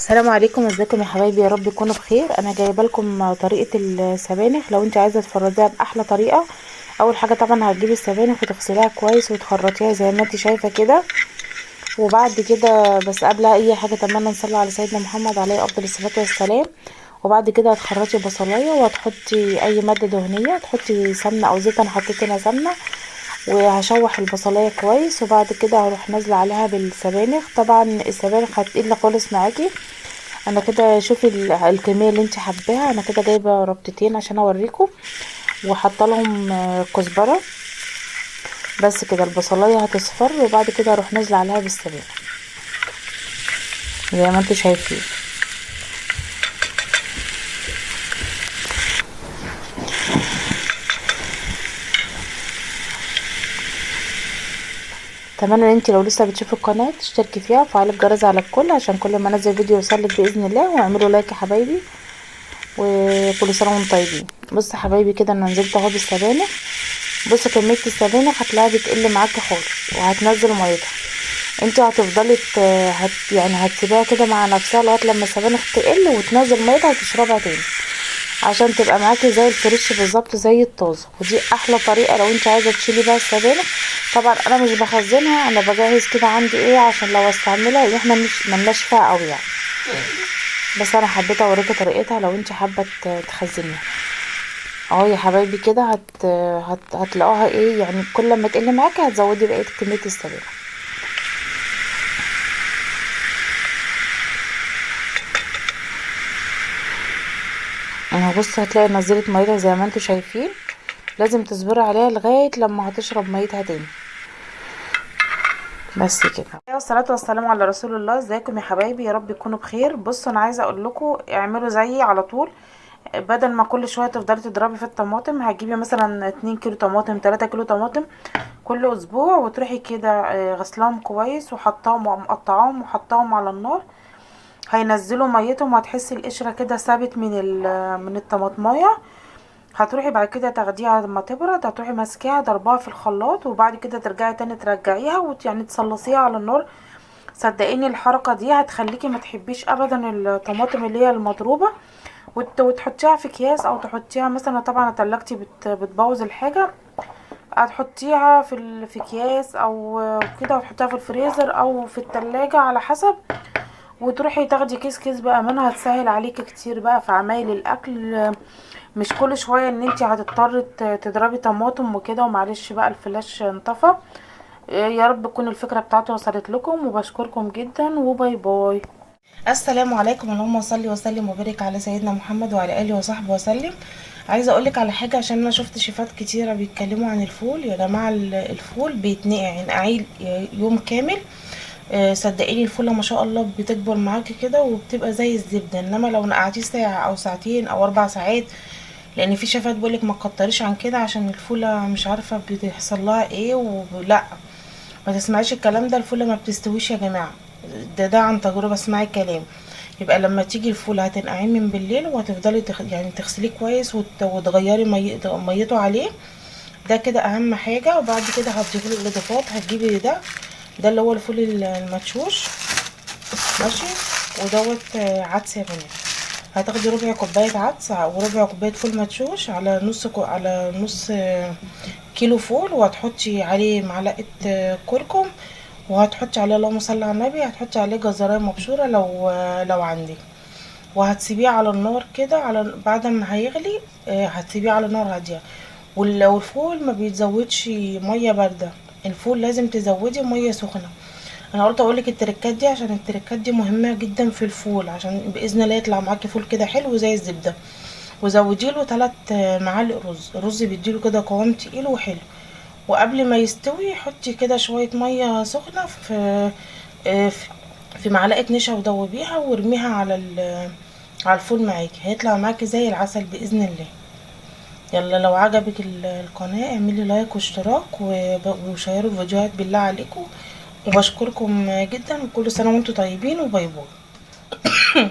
السلام عليكم، ازيكم يا حبايبي؟ يا رب تكونوا بخير. انا جايبه لكم طريقه السبانخ لو انت عايزه تفرزيها باحلى طريقه. اول حاجه طبعا هتجيبي السبانخ وتغسليها كويس وتخرطيها زي ما انت شايفه كده. وبعد كده بس قبل اي حاجه اتمنى نصلي على سيدنا محمد عليه افضل الصلاه والسلام. وبعد كده هتخرطي بصلايه وهتحطي اي ماده دهنيه، تحطي سمنه او زيت. انا حطيت هنا سمنه وهشوح البصلايه كويس. وبعد كده هروح نازله عليها بالسبانخ. طبعا السبانخ هتقل خالص معاكي. انا كده شوفي الكميه اللي انت حباها. انا كده جايبه ربطتين عشان اوريكم، وحاطه لهم كزبره. بس كده البصلايه هتصفر، وبعد كده اروح نازله عليها بالسبانخ زي ما انتوا شايفين. اتمنى ان انت لو لسه بتشوفي القناه تشتركي فيها وفعلي الجرس على الكل عشان كل ما انزل فيديو يوصلك باذن الله. واعملوا لايك يا حبايبي، وكل سنه وانتم طيبين. بصوا يا حبايبي كده انا نزلت اهو بالسبانخ. بصوا كميه السبانخ هتلاقيها بتقل معاكي خالص وهتنزل ميتها. انت هتفضلي يعني هتسيبيها كده مع نفسها لغايه لما السبانخ تقل وتنزل ميتها وتشربها تاني عشان تبقى معاكي زي الفريش بالظبط زي الطازه. ودي احلى طريقه لو انت عايزه تشيلي بيها السبانخ. طبعا انا مش بخزنها، انا بجهز كده عندي عشان لو استعملها احنا مش ملناش فيها قوي يعني. بس انا حبيت اوريكي طريقتها لو انت حابه تخزنيها. اهو يا حبايبي كده هتلاقوها يعني كل ما تقل معاكي هتزودي بقيه كميه السبانخ. انا بص هتلاقي نزلت ميتها زي ما انتوا شايفين. لازم تصبري عليها لغايه لما هتشرب ميتها تاني. بس كده. والصلاه والسلام على رسول الله. ازيكم يا حبايبي؟ يا رب تكونوا بخير. بصوا انا عايزه اقول لكم اعملوا زيي على طول. بدل ما كل شويه تفضلي تضربي في الطماطم، هتجيبي مثلا 2 كيلو طماطم 3 كيلو طماطم كل اسبوع، وتروحي كده غسلاهم كويس وحطاهم ومقطعاهم وحطاهم على النار. هينزلوا ميتهم وهتحسي القشره كده ثابت من الطماطمايه. هتروحي بعد كده تاخديها لما تبرد، هتروحي ماسكاها ضربها في الخلاط، وبعد كده ترجعي تاني ترجعيها يعني تصلصيها على النار. صدقيني الحركه دي هتخليكي ما تحبيش ابدا الطماطم اللي هي المضروبه. وتحطيها في اكياس او تحطيها مثلا، طبعا تلاجتي بتبوظ الحاجه. هتحطيها في اكياس او كده، وتحطيها في الفريزر او في التلاجة على حسب. وتروحي تاخدي كيس كيس بقى منها، هتسهل عليكي كتير بقى في عمايل الاكل. مش كل شويه ان انتي هتضطري تضربي طماطم وكده. ومعلش بقى الفلاش انطفى. يا رب تكون الفكره بتاعته وصلت لكم، وبشكركم جدا وباي باي. السلام عليكم، اللهم صل وسلم وبارك على سيدنا محمد وعلى اله وصحبه وسلم. عايزه اقولك على حاجه، عشان انا شفت شيفات كتيره بيتكلموا عن الفول. يا جماعه الفول بيتنقع نقعيل يوم كامل. صدقيني الفوله ما شاء الله بتكبر معاكي كده وبتبقى زي الزبده. انما لو نقعتيه ساعه او ساعتين او 4 ساعات، لان في شيفات بيقولك ما تكتريش عن كده عشان الفوله مش عارفه بيحصل لها ايه. ولا ما تسمعيش الكلام ده، الفوله ما بتستويش يا جماعه. ده عن تجربه، اسمعي الكلام. يبقى لما تيجي الفول هتنقعيه من بالليل، وهتفضلي يعني تغسليه كويس وتغيري ميته عليه. ده كده اهم حاجه. وبعد كده هتضيفي له الاضافات. هتجيبي ده اللي هو الفول المدشوش، ماشي. ودوت عدس يا بنات. هتاخدي ربع كوبايه عدس وربع كوبايه فول مدشوش على نص كيلو فول. وهتحطي عليه معلقه كركم. وهتحطي عليه، اللهم صل على النبي، هتحطي عليه جزرايه مبشوره لو عندك. وهتسيبيه على النار كده بعد ما هيغلي. هتسيبيه على نار هاديه. ولو الفول ما بيتزودش ميه بارده، الفول لازم تزودي ميه سخنه. انا قلت اقولك التركات دي عشان التركات دي مهمه جدا في الفول، عشان باذن الله يطلع معاكي فول كده حلو زي الزبده. وزودي له 3 معالق رز. الرز بيديله كده قوام تقيل وحلو. وقبل ما يستوي حطي كده شويه ميه سخنه في في معلقه نشا ودوبيها وارميها على الفول معاكي. هيطلع معاكي زي العسل باذن الله. يلا لو عجبك القناه اعملي لايك واشتراك وشيروا الفيديوهات بالله عليكم. وبشكركم جدا، وكل سنه وانتم طيبين، وباي باي.